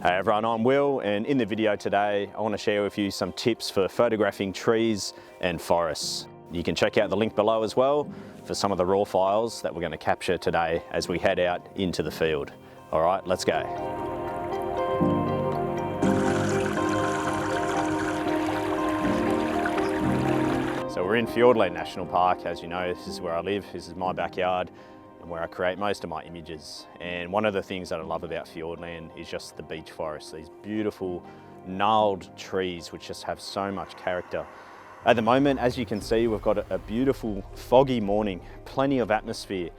Hey everyone, I'm Will, and in the video today I want to share with you some tips for photographing trees and forests. You can check out the link below as well for some of the raw files that we're going to capture today as we head out into the field. Alright, let's go. So we're in Fiordland National Park. As you know, this is where I live, this is my backyard and where I create most of my images. And one of the things that I love about Fiordland is just the beech forests, these beautiful gnarled trees which just have so much character. At the moment, as you can see, we've got a beautiful foggy morning, plenty of atmosphere.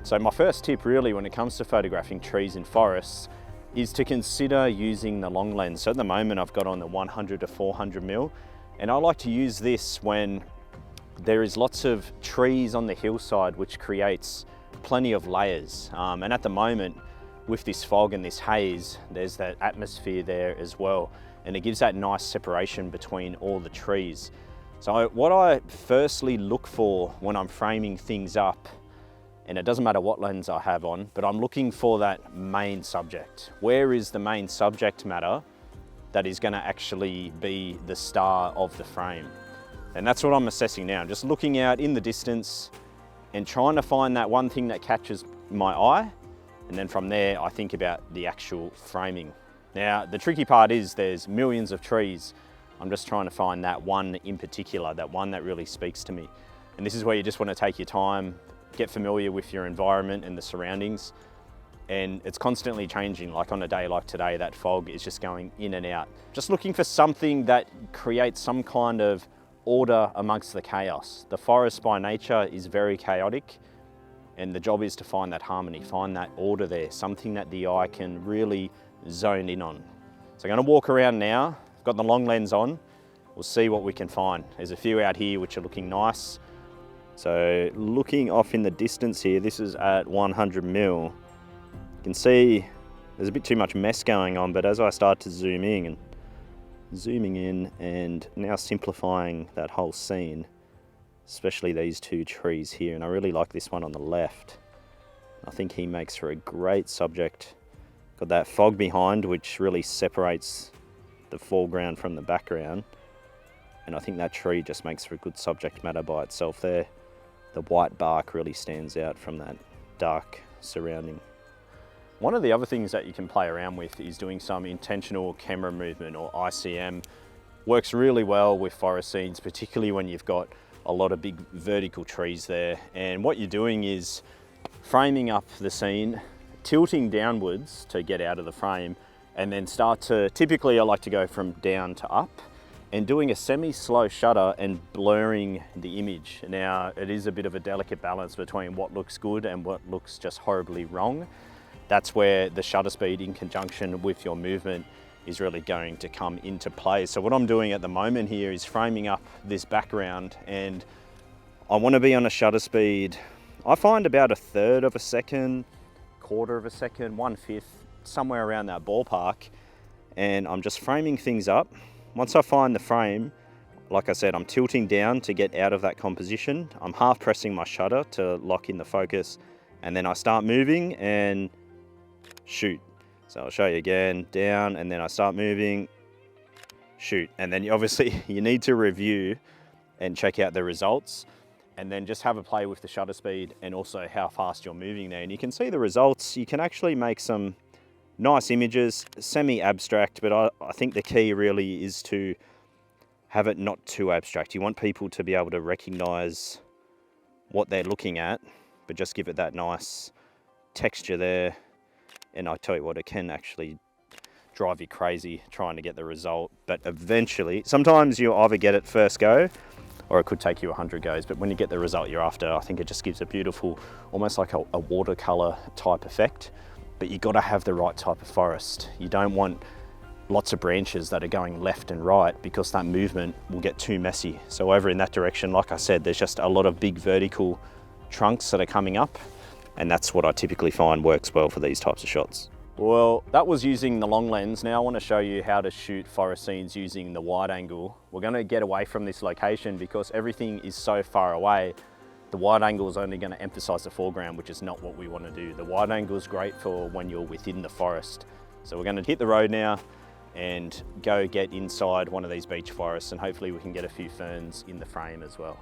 So my first tip really when it comes to photographing trees in forests is to consider using the long lens. So at the moment I've got on the 100 to 400mm, and I like to use this when there is lots of trees on the hillside which creates plenty of layers. And at the moment with this fog and this haze, there's that atmosphere there as well, and it gives that nice separation between all the trees. So what I firstly look for when I'm framing things up, and it doesn't matter what lens I have on, but I'm looking for that main subject. Where is the main subject matter that is going to actually be the star of the frame? And that's what I'm assessing now. I'm just looking out in the distance and trying to find that one thing that catches my eye, and then from there I think about the actual framing. Now the tricky part is there's millions of trees. I'm just trying to find that one in particular, that one that really speaks to me. And this is where you just want to take your time, get familiar with your environment and the surroundings. And it's constantly changing. Like on a day like today, that fog is just going in and out. Just looking for something that creates some kind of order amongst the chaos. The forest by nature is very chaotic, and the job is to find that harmony, find that order there, something that the eye can really zone in on. So I'm going to walk around now. I've got the long lens on. We'll see what we can find. There's a few out here which are looking nice. So looking off in the distance here, this is at 100mm. You can see there's a bit too much mess going on, but as I start to zoom in and now simplifying that whole scene, especially these two trees here, and I really like this one on the left. I think he makes for a great subject. Got that fog behind which really separates the foreground from the background, and I think that tree just makes for a good subject matter by itself there. The white bark really stands out from that dark surrounding. One of the other things that you can play around with is doing some intentional camera movement, or ICM. Works really well with forest scenes, particularly when you've got a lot of big vertical trees there. And what you're doing is framing up the scene, tilting downwards to get out of the frame, and then start to, typically I like to go from down to up, and doing a semi-slow shutter and blurring the image. Now, it is a bit of a delicate balance between what looks good and what looks just horribly wrong. That's where the shutter speed in conjunction with your movement is really going to come into play. So what I'm doing at the moment here is framing up this background, and I want to be on a shutter speed, I find about 1/3 of a second, 1/4 of a second, 1/5, somewhere around that ballpark. And I'm just framing things up. Once I find the frame, like I said, I'm tilting down to get out of that composition. I'm half pressing my shutter to lock in the focus, and then I start moving and shoot. So I'll show you again, down, and then I start moving, shoot. And then obviously you need to review and check out the results, and then just have a play with the shutter speed and also how fast you're moving there. And you can see the results. You can actually make some nice images, semi-abstract, but I think the key really is to have it not too abstract. You want people to be able to recognize what they're looking at, but just give it that nice texture there. And I tell you what, it can actually drive you crazy trying to get the result. But eventually, sometimes you'll either get it first go, or it could take you 100 goes. But when you get the result you're after, I think it just gives a beautiful, almost like a watercolor type effect. But you got to have the right type of forest. You don't want lots of branches that are going left and right, because that movement will get too messy. So over in that direction, like I said, there's just a lot of big vertical trunks that are coming up. And that's what I typically find works well for these types of shots. Well, that was using the long lens. Now I want to show you how to shoot forest scenes using the wide angle. We're going to get away from this location because everything is so far away. The wide angle is only going to emphasize the foreground, which is not what we want to do. The wide angle is great for when you're within the forest. So we're going to hit the road now and go get inside one of these beech forests, and hopefully we can get a few ferns in the frame as well.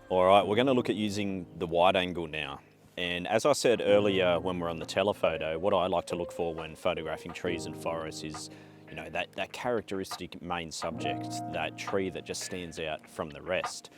All right, we're going to look at using the wide angle now. And as I said earlier when we're on the telephoto, what I like to look for when photographing trees and forests is, you know, that characteristic main subject, that tree that just stands out from the rest.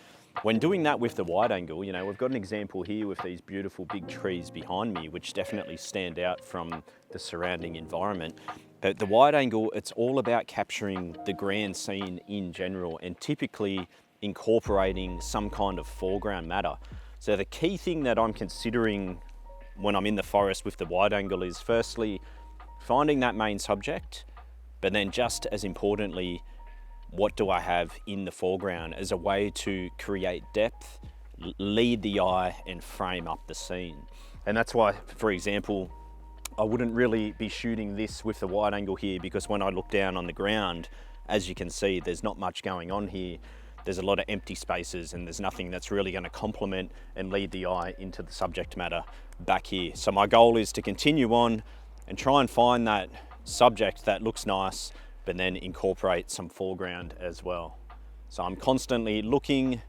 When doing that with the wide angle, you know, we've got an example here with these beautiful big trees behind me, which definitely stand out from the surrounding environment. But the wide angle, it's all about capturing the grand scene in general and typically incorporating some kind of foreground matter. So the key thing that I'm considering when I'm in the forest with the wide angle is firstly, finding that main subject, but then just as importantly, what do I have in the foreground as a way to create depth, lead the eye and frame up the scene. And that's why, for example, I wouldn't really be shooting this with the wide angle here, because when I look down on the ground, as you can see, there's not much going on here. There's a lot of empty spaces and there's nothing that's really going to complement and lead the eye into the subject matter back here. So my goal is to continue on and try and find that subject that looks nice, but then incorporate some foreground as well. So I'm constantly looking,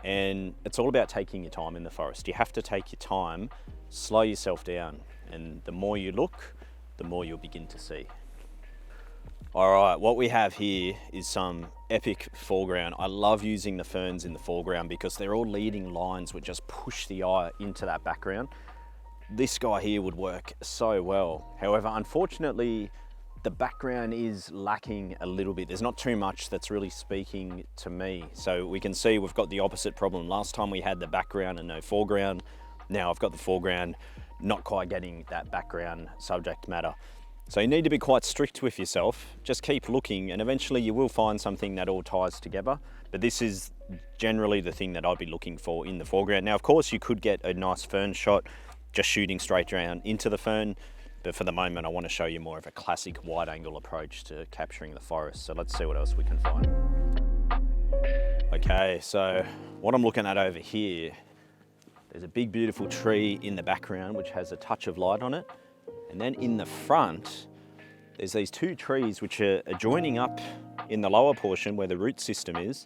and it's all about taking your time in the forest. You have to take your time, slow yourself down, and the more you look, the more you'll begin to see. All right, what we have here is some epic foreground. I love using the ferns in the foreground because they're all leading lines which just push the eye into that background. This guy here would work so well. However, unfortunately, the background is lacking a little bit. There's not too much that's really speaking to me. So we can see we've got the opposite problem. Last time we had the background and no foreground. Now I've got the foreground, not quite getting that background subject matter. So you need to be quite strict with yourself. Just keep looking and eventually you will find something that all ties together. But this is generally the thing that I'd be looking for in the foreground. Now, of course, you could get a nice fern shot just shooting straight down into the fern. But for the moment, I want to show you more of a classic wide angle approach to capturing the forest. So let's see what else we can find. Okay, so what I'm looking at over here, there's a big, beautiful tree in the background, which has a touch of light on it. And then in the front, there's these two trees which are joining up in the lower portion where the root system is,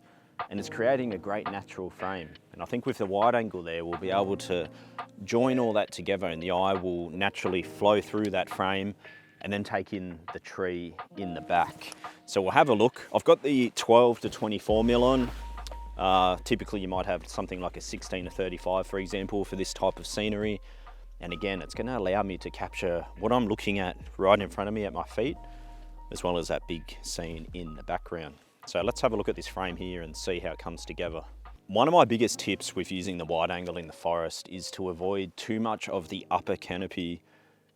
and it's creating a great natural frame. And I think with the wide angle there, we'll be able to join all that together and the eye will naturally flow through that frame and then take in the tree in the back. So we'll have a look. I've got the 12 to 24 mil on. Typically you might have something like a 16 to 35, for example, for this type of scenery. And again, it's going to allow me to capture what I'm looking at right in front of me at my feet, as well as that big scene in the background. So let's have a look at this frame here and see how it comes together. One of my biggest tips with using the wide angle in the forest is to avoid too much of the upper canopy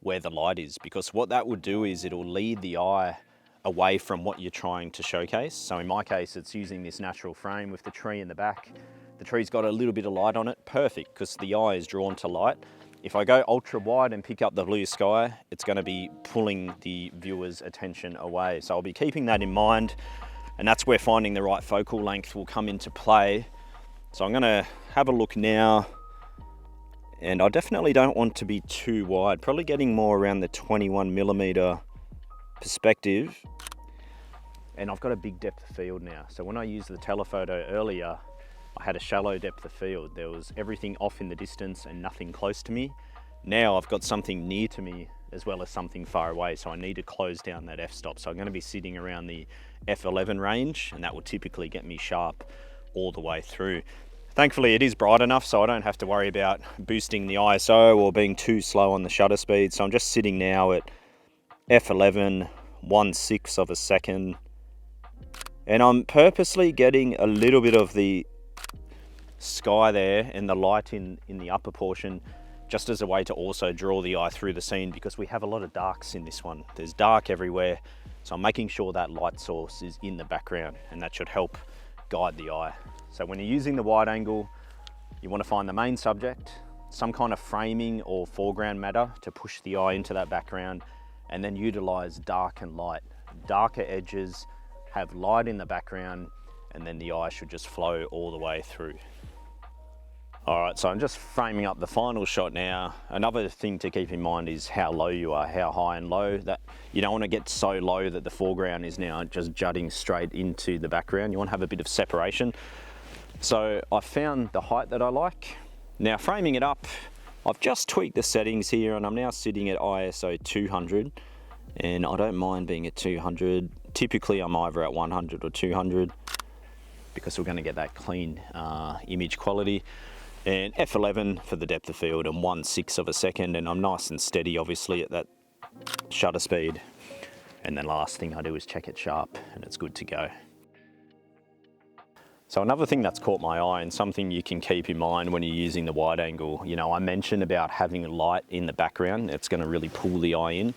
where the light is, because what that would do is it'll lead the eye away from what you're trying to showcase. So in my case, it's using this natural frame with the tree in the back. The tree's got a little bit of light on it, perfect, because the eye is drawn to light. If I go ultra wide and pick up the blue sky, it's going to be pulling the viewer's attention away. So I'll be keeping that in mind, and that's where finding the right focal length will come into play. So I'm going to have a look now, and I definitely don't want to be too wide, probably getting more around the 21 millimeter perspective. And I've got a big depth of field now. So when I used the telephoto earlier, I had a shallow depth of field. There was everything off in the distance and nothing close to me. Now I've got something near to me as well as something far away, so I need to close down that f-stop. So I'm going to be sitting around the f11 range, and that will typically get me sharp all the way through. Thankfully it is bright enough so I don't have to worry about boosting the ISO or being too slow on the shutter speed. So I'm just sitting now at f11, 1/6 of a second, and I'm purposely getting a little bit of the sky there and the light in the upper portion, just as a way to also draw the eye through the scene, because we have a lot of darks in this one. There's dark everywhere, so I'm making sure that light source is in the background, and that should help guide the eye. So when you're using the wide angle, you want to find the main subject, some kind of framing or foreground matter to push the eye into that background, and then utilize dark and light. Darker edges have light in the background, and then the eye should just flow all the way through. All right, so I'm just framing up the final shot now. Another thing to keep in mind is how low you are, how high and low. That you don't want to get so low that the foreground is now just jutting straight into the background. You want to have a bit of separation. So I found the height that I like. Now framing it up, I've just tweaked the settings here and I'm now sitting at ISO 200, and I don't mind being at 200. Typically I'm either at 100 or 200 because we're going to get that clean image quality. And F11 for the depth of field and 1/6 of a second, and I'm nice and steady obviously at that shutter speed. And then last thing I do is check it sharp and it's good to go. So another thing that's caught my eye and something you can keep in mind when you're using the wide angle, you know, I mentioned about having light in the background. It's going to really pull the eye in.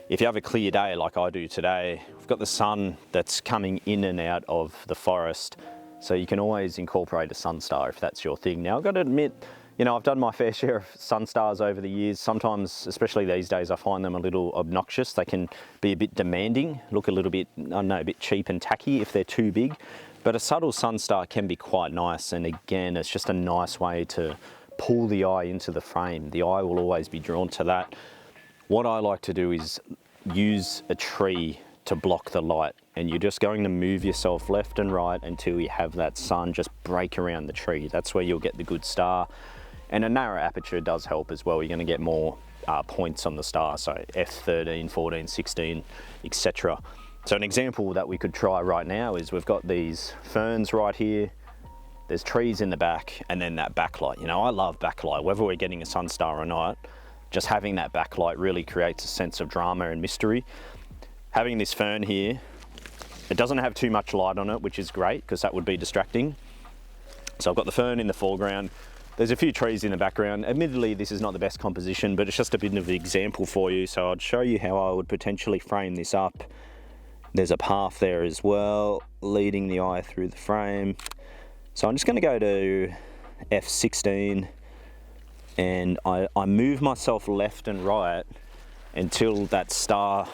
If you have a clear day like I do today, we've got the sun that's coming in and out of the forest. So you can always incorporate a Sunstar if that's your thing. Now I've got to admit, you know, I've done my fair share of Sunstars over the years. Sometimes, especially these days, I find them a little obnoxious. They can be a bit demanding, look a little bit, I don't know, a bit cheap and tacky if they're too big. But a subtle Sunstar can be quite nice. And again, it's just a nice way to pull the eye into the frame. The eye will always be drawn to that. What I like to do is use a tree to block the light, and you're just going to move yourself left and right until you have that sun just break around the tree. That's where you'll get the good star. And a narrow aperture does help as well. You're going to get more points on the star, so f13, 14, 16, etc. So an example that we could try right now is we've got these ferns right here, there's trees in the back, and then that backlight. You know, I love backlight, whether we're getting a Sunstar or not. Just having that backlight really creates a sense of drama and mystery. Having this fern here, it doesn't have too much light on it, which is great because that would be distracting. So I've got the fern in the foreground. There's a few trees in the background. Admittedly, this is not the best composition, but it's just a bit of an example for you. So I'd show you how I would potentially frame this up. There's a path there as well, leading the eye through the frame. So I'm just going to go to F16, and I move myself left and right until that star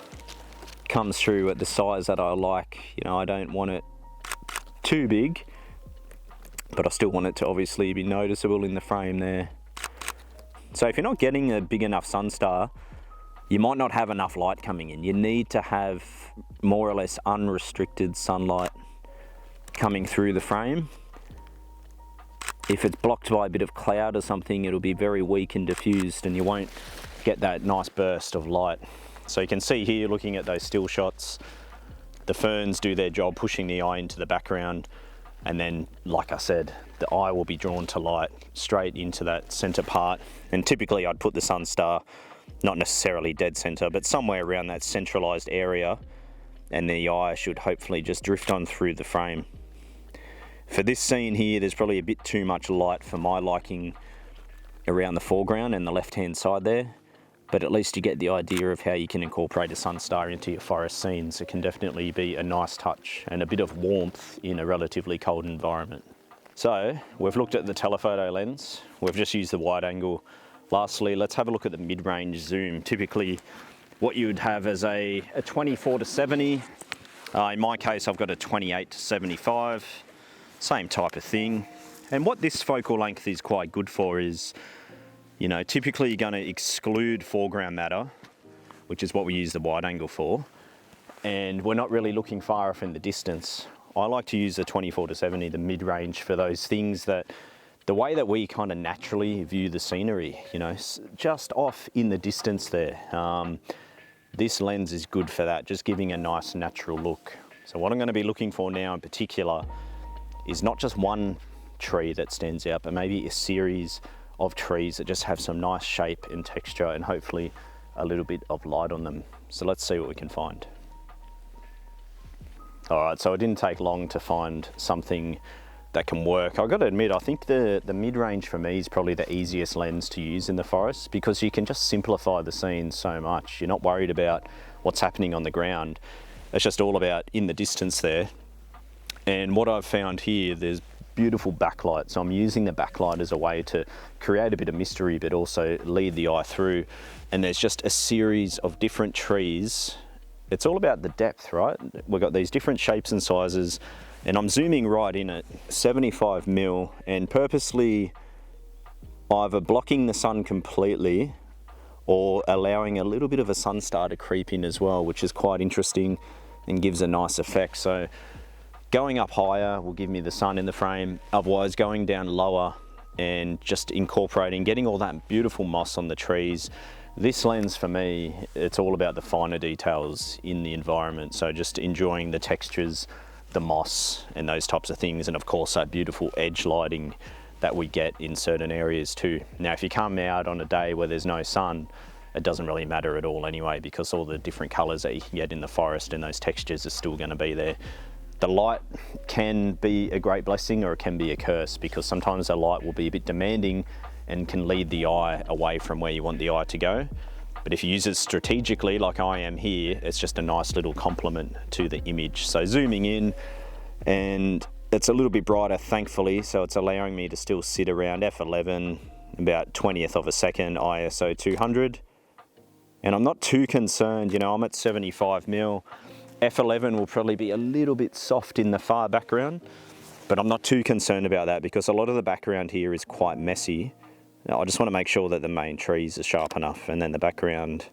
comes through at the size that I like. You know, I don't want it too big, but I still want it to obviously be noticeable in the frame there. So if you're not getting a big enough Sunstar, you might not have enough light coming in. You need to have more or less unrestricted sunlight coming through the frame. If it's blocked by a bit of cloud or something, it'll be very weak and diffused and you won't get that nice burst of light. So you can see here, looking at those still shots, the ferns do their job pushing the eye into the background, and then, like I said, the eye will be drawn to light straight into that center part. And typically I'd put the Sunstar, not necessarily dead center, but somewhere around that centralized area, and the eye should hopefully just drift on through the frame. For this scene here, there's probably a bit too much light for my liking around the foreground and the left-hand side there. But at least you get the idea of how you can incorporate a Sunstar into your forest scenes. It can definitely be a nice touch and a bit of warmth in a relatively cold environment. So we've looked at the telephoto lens, we've just used the wide angle. Lastly, let's have a look at the mid-range zoom. Typically what you would have as a 24 to 70. In my case, I've got a 28 to 75, same type of thing. And what this focal length is quite good for is, you know, typically you're going to exclude foreground matter, which is what we use the wide angle for, and we're not really looking far off in the distance. I like to use the 24 to 70, the mid-range, for those things that, the way that we kind of naturally view the scenery, you know, just off in the distance there. This lens is good for that, just giving a nice natural look. So what I'm going to be looking for now in particular is not just one tree that stands out, but maybe a series of trees that just have some nice shape and texture and hopefully a little bit of light on them. So let's see what we can find. All right, so it didn't take long to find something that can work. I've got to admit, I think the mid-range for me is probably the easiest lens to use in the forest because you can just simplify the scene so much. You're not worried about what's happening on the ground. It's just all about in the distance there. And what I've found here, there's beautiful backlight. So I'm using the backlight as a way to create a bit of mystery, but also lead the eye through. And there's just a series of different trees. It's all about the depth, right? We've got these different shapes and sizes, and I'm zooming right in at 75 mil and purposely either blocking the sun completely or allowing a little bit of a Sunstar to creep in as well, which is quite interesting and gives a nice effect. So going up higher will give me the sun in the frame, otherwise going down lower and just incorporating, getting all that beautiful moss on the trees. This lens for me, it's all about the finer details in the environment. So just enjoying the textures, the moss and those types of things. And of course that beautiful edge lighting that we get in certain areas too. Now, if you come out on a day where there's no sun, it doesn't really matter at all anyway, because all the different colors that you can get in the forest and those textures are still going to be there. The light can be a great blessing or it can be a curse, because sometimes the light will be a bit demanding and can lead the eye away from where you want the eye to go. But if you use it strategically like I am here, it's just a nice little complement to the image. So zooming in, and it's a little bit brighter, thankfully, so it's allowing me to still sit around f11, about 20th of a second, ISO 200. And I'm not too concerned, you know, I'm at 75mm. f11 will probably be a little bit soft in the far background, but I'm not too concerned about that because a lot of the background here is quite messy. Now, I just want to make sure that the main trees are sharp enough, and then the background,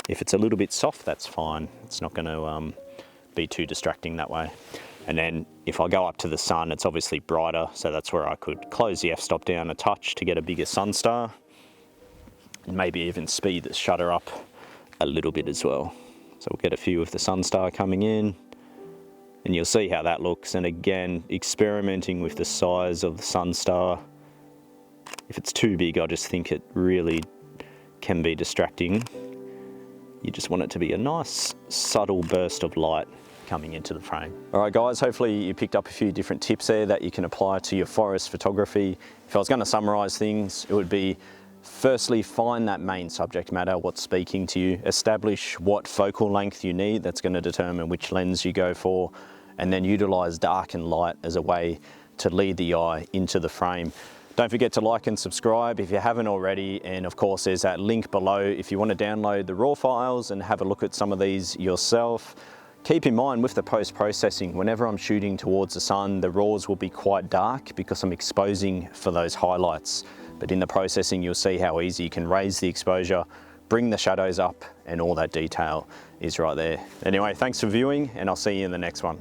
if it's a little bit soft, that's fine. It's not going to be too distracting that way. And then if I go up to the sun, it's obviously brighter, so that's where I could close the f-stop down a touch to get a bigger Sunstar, and maybe even speed the shutter up a little bit as well. So we'll get a few of the Sunstar coming in, and you'll see how that looks. And again, experimenting with the size of the Sunstar. If it's too big, I just think it really can be distracting. You just want it to be a nice, subtle burst of light coming into the frame. All right guys, hopefully you picked up a few different tips there that you can apply to your forest photography. If I was going to summarize things, it would be, firstly, find that main subject matter, what's speaking to you, establish what focal length you need, that's going to determine which lens you go for, and then utilize dark and light as a way to lead the eye into the frame. Don't forget to like and subscribe if you haven't already, and of course there's that link below if you want to download the raw files and have a look at some of these yourself. Keep in mind with the post-processing, whenever I'm shooting towards the sun, the raws will be quite dark because I'm exposing for those highlights. But in the processing, you'll see how easy you can raise the exposure, bring the shadows up, and all that detail is right there. Anyway, thanks for viewing, and I'll see you in the next one.